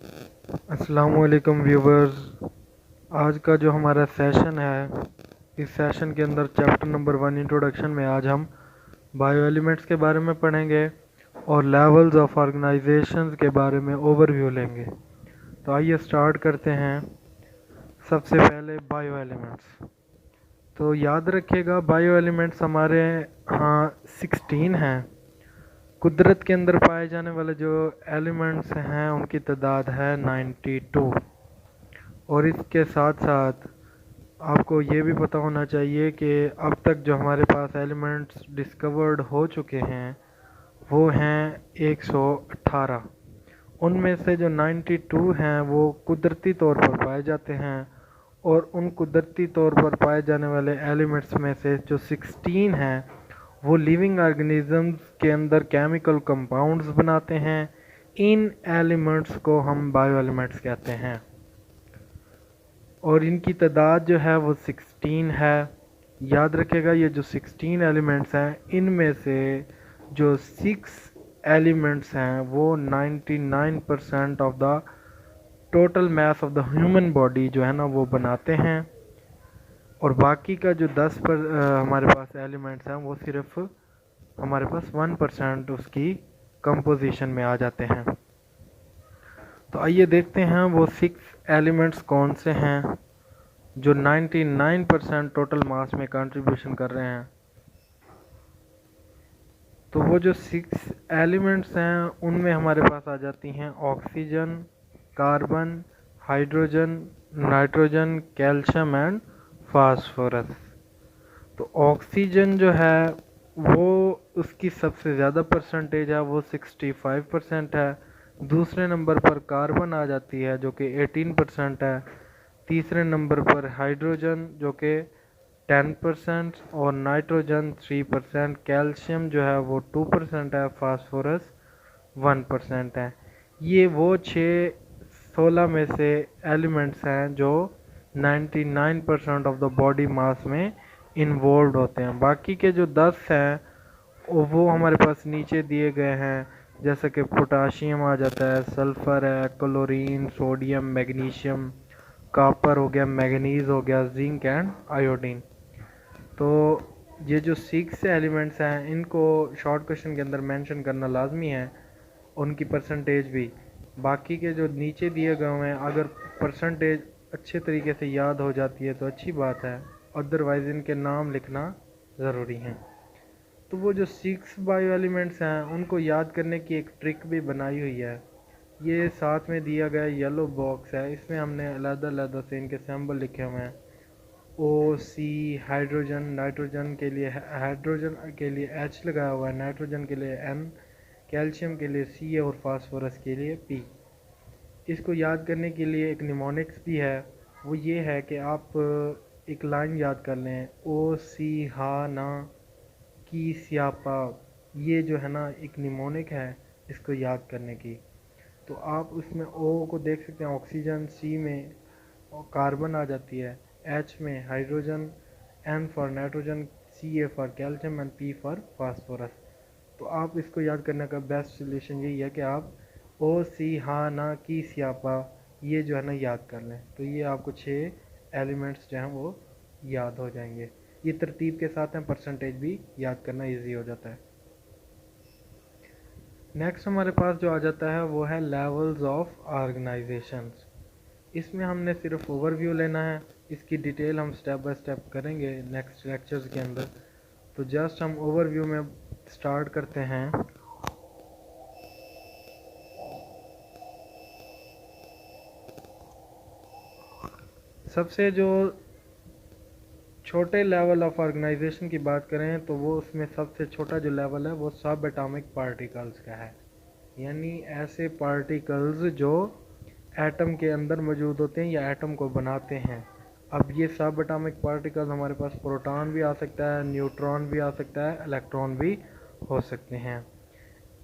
अस्सलामुअलैकुम व्यूवर्स। आज का जो हमारा सेशन है, इस सेशन के अंदर चैप्टर नंबर 1 इंट्रोडक्शन में आज हम बायो एलिमेंट्स के बारे में पढ़ेंगे और लेवल्स ऑफ ऑर्गेनाइजेशंस के बारे में ओवरव्यू लेंगे। तो आइए स्टार्ट करते हैं। सबसे पहले बायो एलिमेंट्स। तो याद रखिएगा, बायो एलिमेंट्स हमारे यहाँ 16 हैं। कुदरत के अंदर पाए जाने वाले जो एलिमेंट्स हैं उनकी तादाद है 92। और इसके साथ साथ आपको ये भी पता होना चाहिए कि अब तक जो हमारे पास एलिमेंट्स डिस्कवर्ड हो चुके हैं वो हैं 118। उनमें से जो 92 हैं वो कुदरती तौर पर पाए जाते हैं, और उन कुदरती तौर पर पाए जाने वाले एलिमेंट्स में से जो 16 हैं वो लिविंग ऑर्गेनिजम्स के अंदर केमिकल कंपाउंड्स बनाते हैं। इन एलिमेंट्स को हम बायो एलिमेंट्स कहते हैं और इनकी तादाद जो है वो 16 है। याद रखिएगा, ये जो 16 एलिमेंट्स हैं इनमें से जो 6 एलिमेंट्स हैं वो 99% of the total mass of the human body जो है ना वो बनाते हैं, और बाकी का जो 10 पर हमारे पास एलिमेंट्स हैं वो सिर्फ हमारे पास 1% उसकी कंपोजिशन में आ जाते हैं। तो आइए देखते हैं वो 6 एलिमेंट्स कौन से हैं जो 99% टोटल मास में कंट्रीब्यूशन कर रहे हैं। तो वो जो 6 एलिमेंट्स हैं उनमें हमारे पास आ जाती हैं oxygen, carbon, hydrogen, nitrogen, calcium and phosphorus. तो ऑक्सीजन जो है वो उसकी सबसे ज़्यादा परसेंटेज है, वो 65% है। दूसरे नंबर पर कार्बन आ जाती है जो कि 18% है। तीसरे नंबर पर हाइड्रोजन जो कि 10% और नाइट्रोजन 3%। कैल्शियम जो है वो 2% है। फास्फोरस 1% है। ये वो 16 में से एलिमेंट्स हैं जो 99% ऑफ द बॉडी मास में इन्वॉल्व होते हैं। बाकी के जो 10 हैं वो हमारे पास नीचे दिए गए हैं, जैसे कि पोटाशियम आ जाता है, सल्फ़र है, क्लोरीन, सोडियम, मैग्नीशियम, कॉपर हो गया, मैग्नीज हो गया, जिंक एंड आयोडीन। तो ये जो 6 एलिमेंट्स हैं इनको शॉर्ट क्वेश्चन के अंदर मेंशन करना लाजमी है, उनकी परसेंटेज भी। बाकी के जो नीचे दिए गए हुए हैं अगर परसेंटेज अच्छे तरीके से याद हो जाती है तो अच्छी बात है, अदरवाइज़ इनके नाम लिखना ज़रूरी है। तो वो जो 6 बायो एलिमेंट्स हैं उनको याद करने की एक ट्रिक भी बनाई हुई है। ये साथ में दिया गया येलो बॉक्स है, इसमें हमने अलग-अलग से इनके सिंबल लिखे हुए हैं। ओ सी हाइड्रोजन, नाइट्रोजन के लिए हाइड्रोजन के लिए H लगाया हुआ है, नाइट्रोजन के लिए N, कैल्शियम के लिए C और फास्फोरस के लिए P। इसको याद करने के लिए एक निमोनिक्स भी है, वो ये है कि आप एक लाइन याद कर लें, ओ सी हा ना की स्यापा। ये जो है ना एक निमोनिक है इसको याद करने की। तो आप उसमें ओ को देख सकते हैं, ऑक्सीजन, सी में और कार्बन आ जाती है, एच में hydrogen, N for nitrogen, C A for calcium and P for phosphorus. तो आप इसको याद करने का बेस्ट सोल्यूशन यही है कि आप ओ सी हा ना की स्यापा ये जो है ना याद कर लें, तो ये आपको 6 एलिमेंट्स जो हैं वो याद हो जाएंगे। ये तरतीब के साथ हैं, परसेंटेज भी याद करना इजी हो जाता है। नेक्स्ट हमारे पास जो आ जाता है वो है लेवल्स ऑफ ऑर्गेनाइजेशंस। इसमें हमने सिर्फ ओवरव्यू लेना है, इसकी डिटेल हम स्टेप बाय स्टेप करेंगे नेक्स्ट लेक्चर्स के अंदर। तो जस्ट हम ओवरव्यू में स्टार्ट करते हैं। सबसे जो छोटे लेवल ऑफ ऑर्गेनाइजेशन की बात करें तो वो उसमें सबसे छोटा जो लेवल है वो सब एटॉमिक पार्टिकल्स का है, यानी ऐसे पार्टिकल्स जो एटम के अंदर मौजूद होते हैं या एटम को बनाते हैं। अब ये सब एटॉमिक पार्टिकल्स हमारे पास प्रोटॉन भी आ सकता है, न्यूट्रॉन भी आ सकता है, इलेक्ट्रॉन भी हो सकते हैं।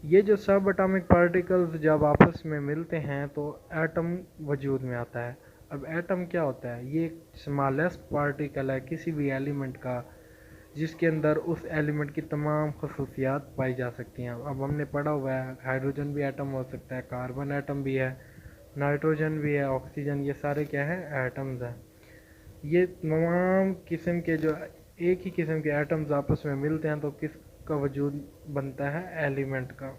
ये जो सब एटॉमिक पार्टिकल्स जब आपस में मिलते हैं तो एटम वजूद में आता है। अब एटम क्या होता है? ये एक स्मॉलेस्ट पार्टिकल है किसी भी एलिमेंट का जिसके अंदर उस एलिमेंट की तमाम खसूसियात पाई जा सकती हैं। अब हमने पढ़ा हुआ है हाइड्रोजन भी एटम हो सकता है, कार्बन एटम भी है, नाइट्रोजन भी है, ऑक्सीजन, ये सारे क्या है, एटम्स हैं। ये तमाम किस्म के जो एक ही किस्म के एटम्स आपस में मिलते हैं तो किसका वजूद बनता है, एलिमेंट का।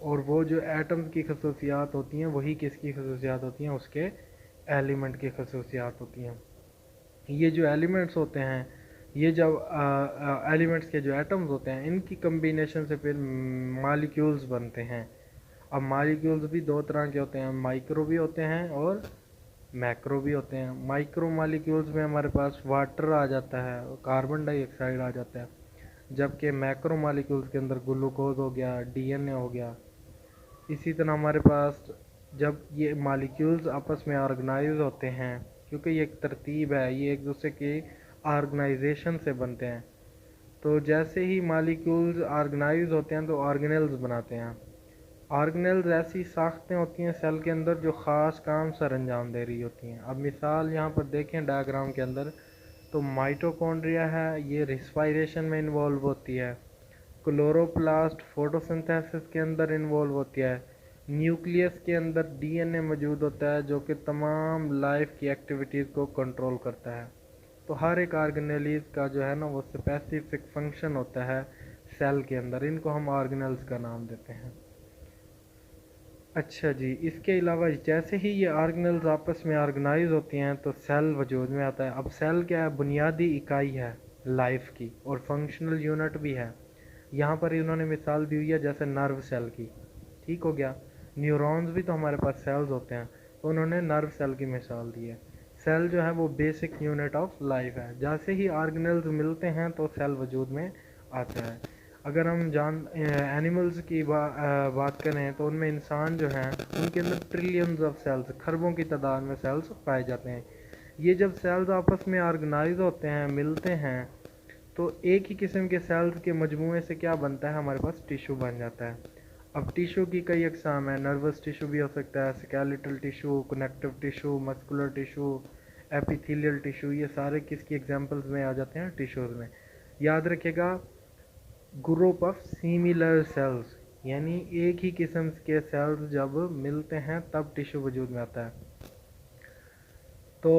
और वो जो एटम्स की खसूसियात होती हैं वही किसकी खसूसियात होती हैं, उसके एलिमेंट की खसूसियात होती हैं। ये जो एलिमेंट्स होते हैं, ये जब एलिमेंट्स के जो एटम्स होते हैं इनकी कम्बिनेशन से फिर मालिक्यूल्स बनते हैं। अब मालिक्यूल्स भी दो तरह के होते हैं, माइक्रो भी होते हैं और मैक्रो भी होते हैं। माइक्रो मालिक्यूल्स में हमारे पास वाटर आ जाता है, कार्बन डाइऑक्साइड आ जाता है, जबकि मैक्रो मालिक्यूल्स के अंदर ग्लूकोज हो गया, डीएनए हो गया। इसी तरह हमारे पास जब ये मालिक्यूल्स आपस में ऑर्गेनाइज होते हैं, क्योंकि ये एक तरतीब है, ये एक दूसरे के ऑर्गेनाइजेशन से बनते हैं, तो जैसे ही मालिक्यूल्स ऑर्गेनाइज होते हैं तो ऑर्गेनेल्स बनाते हैं। ऑर्गेनेल्स ऐसी साख्तें होती हैं सेल के अंदर जो ख़ास काम सर अंजाम दे रही होती हैं। अब मिसाल यहाँ पर देखें डायग्राम के अंदर, तो माइटोकॉन्ड्रिया है, ये रिस्पायरेशन में इन्वॉल्व होती है। क्लोरोप्लास्ट फोटोसिंथेसिस के अंदर इन्वॉल्व होती है। न्यूक्लियस के अंदर डीएनए मौजूद होता है जो कि तमाम लाइफ की एक्टिविटीज़ को कंट्रोल करता है। तो हर एक ऑर्गेनेलिस का जो है ना वो स्पेसिफिक फंक्शन होता है सेल के अंदर, इनको हम ऑर्गेनल्स का नाम देते हैं। अच्छा जी, इसके अलावा जैसे ही ये ऑर्गेनल्स आपस में ऑर्गेनाइज होती हैं तो सेल वजूद में आता है। अब सेल क्या है, बुनियादी इकाई है लाइफ की और फंक्शनल यूनिट भी है। यहाँ पर इन्होंने मिसाल दी हुई है जैसे नर्व सेल की, ठीक हो गया। न्यूरॉन्स भी तो हमारे पास सेल्स होते हैं, तो उन्होंने नर्व सेल की मिसाल दी है। सेल जो है वो बेसिक यूनिट ऑफ लाइफ है। जैसे ही ऑर्गेनल्स मिलते हैं तो सेल वजूद में आता है। अगर हम एनिमल्स की बात करें तो उनमें इंसान जो हैं उनके अंदर ट्रिलियंस ऑफ सेल्स, खरबों की तादाद में सेल्स पाए जाते हैं। ये जब सेल्स आपस में ऑर्गेनाइज होते हैं, मिलते हैं, तो एक ही किस्म के सेल्स के मजमूए से क्या बनता है, हमारे पास टिश्यू बन जाता है। अब टिश्यू की कई अकसाम है, नर्वस टिश्यू भी हो सकता है, skeletal tissue, connective tissue, muscular tissue, epithelial tissue, ये सारे किसकी एग्जांपल्स में आ जाते हैं, टिश्यूज़ में। याद रखिएगा, ग्रुप ऑफ सिमिलर सेल्स, यानी एक ही किस्म के सेल्स जब मिलते हैं तब टिश्यू वजूद में आता है। तो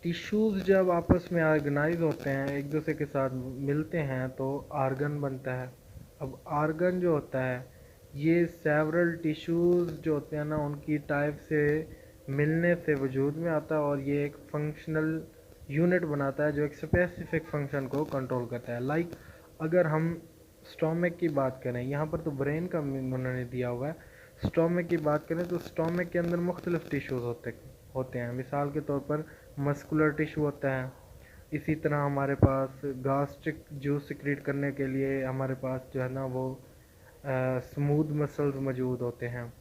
टिश्यूज़ जब आपस में ऑर्गेनाइज होते हैं, एक दूसरे के साथ मिलते हैं, तो आर्गन बनता है। अब आर्गन जो होता है ये सेवरल टिश्यूज़ जो होते हैं ना उनकी टाइप से मिलने से वजूद में आता है और ये एक फंक्शनल यूनिट बनाता है जो एक स्पेसिफिक फंक्शन को कंट्रोल करता है। लाइक अगर हम स्टोमक की बात करें, यहाँ पर तो ब्रेन का उन्होंने दिया हुआ है, स्टोमक की बात करें तो स्टोमक के अंदर मुख्तलिफ टिश्यूज़ होते हैं। मिसाल के तौर पर मस्कुलर टिश्यू होता है। इसी तरह हमारे पास गास्ट्रिक जूस सिक्रीट करने के लिए हमारे पास जो है ना वो स्मूथ मसल्स मौजूद होते हैं,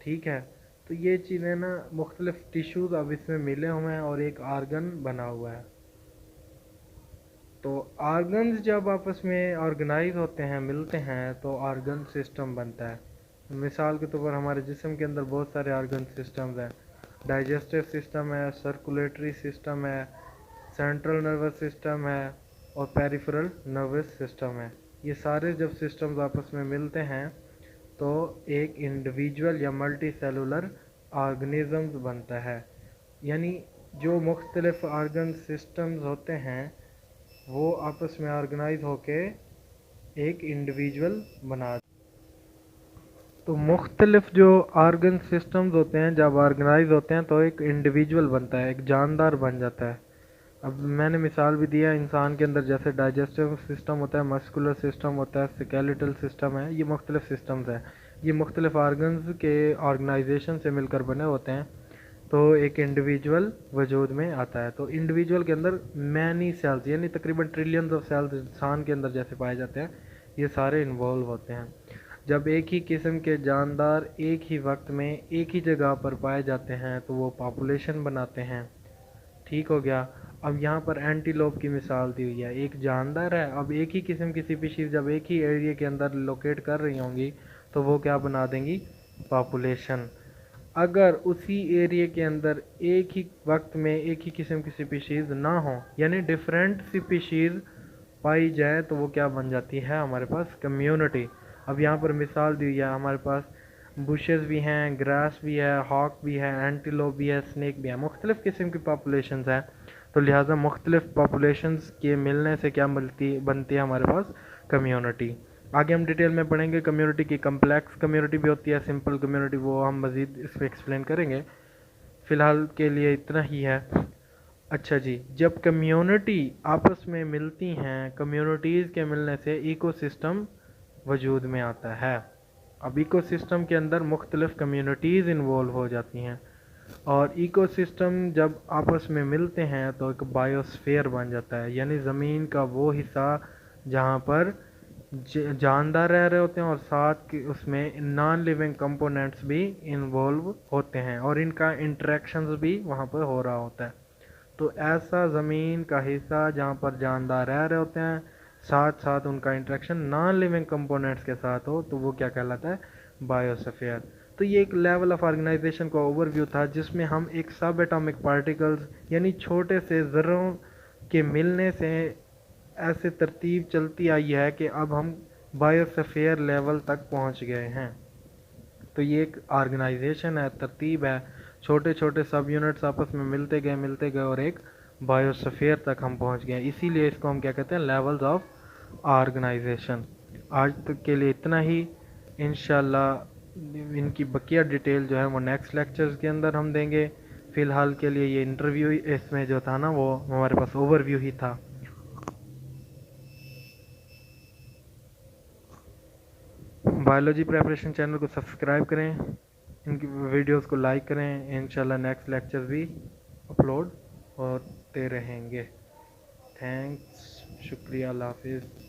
ठीक है। तो ये चीज़ें ना मुख्तलिफ टिश्यूज़ अब इसमें मिले हुए हैं और एक आर्गन बना हुआ है। तो आर्गन्स जब आपस में ऑर्गेनाइज होते हैं, मिलते हैं, तो आर्गन सिस्टम बनता है। मिसाल के तौर पर हमारे जिस्म के अंदर बहुत सारे आर्गन सिस्टम्स हैं। डाइजेस्टिव सिस्टम है, सर्कुलेटरी सिस्टम है, सेंट्रल नर्वस सिस्टम है और पेरिफेरल नर्वस सिस्टम है। ये सारे जब सिस्टम्स आपस में मिलते हैं तो एक इंडिविजुअल या मल्टी सेलुलर ऑर्गेनिज़म्स बनता है। यानी जो मुख्तलिफ आर्गन सिस्टम्स होते हैं वो आपस में ऑर्गेनाइज होके एक इंडिविजुअल बना। तो मुख्तलिफ जो ऑर्गन सिस्टम्स होते हैं जब ऑर्गेनाइज होते हैं तो एक इंडिविजुअल बनता है, एक जानदार बन जाता है। अब मैंने मिसाल भी दिया, इंसान के अंदर जैसे डाइजेस्टिव सिस्टम होता है, मस्कुलर सिस्टम होता है, स्केलेटल सिस्टम है, ये मुख्तलिफ सिस्टम्स हैं। ये मुख्तलिफ ऑर्गन्स के ऑर्गेनाइजेशन से मिलकर बने होते हैं, तो एक इंडिविजुअल वजूद में आता है। तो इंडिविजुअल के अंदर मैनी सेल्स, यानी तकरीबन ट्रिलियंस ऑफ सेल्स इंसान के अंदर जैसे पाए जाते हैं, ये सारे इन्वॉल्व होते हैं। जब एक ही किस्म के जानदार एक ही वक्त में एक ही जगह पर पाए जाते हैं तो वो पॉपुलेशन बनाते हैं, ठीक हो गया। अब यहाँ पर एंटीलोप की मिसाल दी हुई है, एक जानदार है। अब एक ही किस्म की स्पीशीज़ जब एक ही एरिया के अंदर लोकेट कर रही होंगी तो वो क्या बना देंगी, पॉपुलेशन। अगर उसी एरिया के अंदर एक ही वक्त में एक ही किस्म की स्पीशीज़ ना हो, यानी डिफरेंट स्पीशीज़ पाई जाए, तो वो क्या बन जाती है, हमारे पास कम्युनिटी। अब यहाँ पर मिसाल दी हुई है, हमारे पास बुशेस भी हैं, ग्रास भी है, हॉक भी है, एंटीलोप भी है, स्नेक भी है, मुख्तलिफ़ किस्म की पॉपुलेशंस हैं। तो लिहाजा मुख्तलिफ़ पॉपुलेशंस के मिलने से क्या बनती है हमारे पास कम्युनिटी। आगे हम डिटेल में पढ़ेंगे कम्युनिटी की। कम्प्लेक्स कम्युनिटी भी होती है, सिंपल कम्युनिटी, वो हम मज़ीद इस पर एक्सप्लेन करेंगे। फ़िलहाल के लिए इतना ही है। अच्छा जी, जब कम्युनिटी आपस में मिलती हैं, कम्युनिटीज़ के मिलने से इकोसिस्टम वजूद में आता है। अब इकोसिस्टम के अंदर मुख्तलिफ़ कम्युनिटीज़ इन्वॉल्व हो जाती हैं, और इकोसिस्टम जब आपस में मिलते हैं तो एक बायोस्फीयर बन जाता है, यानी ज़मीन का वो हिस्सा जहाँ पर जानदार रह रहे होते हैं और साथ के उसमें नॉन लिविंग कंपोनेंट्स भी इन्वॉल्व होते हैं, और इनका इंटरेक्शंस भी वहाँ पर हो रहा होता है। तो ऐसा ज़मीन का हिस्सा जहाँ पर जानदार रह रहे होते हैं, साथ साथ उनका इंटरेक्शन नॉन लिविंग कंपोनेंट्स के साथ हो, तो वो क्या कहलाता है, बायोस्फीयर। तो ये एक लेवल ऑफ ऑर्गेनाइजेशन का ओवरव्यू था, जिसमें हम एक सब एटॉमिक पार्टिकल्स यानी छोटे से ज़र्रों के मिलने से ऐसे तरतीब चलती आई है कि अब हम बायोस्फीयर लेवल तक पहुंच गए हैं। तो ये एक ऑर्गेनाइजेशन है, तरतीब है, छोटे छोटे सब यूनिट्स आपस में मिलते गए और एक बायोस्फीयर तक हम पहुंच गए। इसीलिए इसको हम क्या कहते हैं, लेवल्स ऑफ ऑर्गेनाइजेशन। आज तक के लिए इतना ही। इंशाल्लाह इनकी बकिया डिटेल जो है वो नेक्स्ट लेक्चर्स के अंदर हम देंगे। फ़िलहाल के लिए ये इंटरव्यू इसमें जो था ना, वो हमारे पास ओवरव्यू ही था। बायोलॉजी प्रेपरेशन चैनल को सब्सक्राइब करें, इनकी वीडियोस को लाइक करें। इंशाल्लाह नेक्स्ट लेक्चर्स भी अपलोड होते रहेंगे। थैंक्स, शुक्रिया, अल्लाह हाफिज़।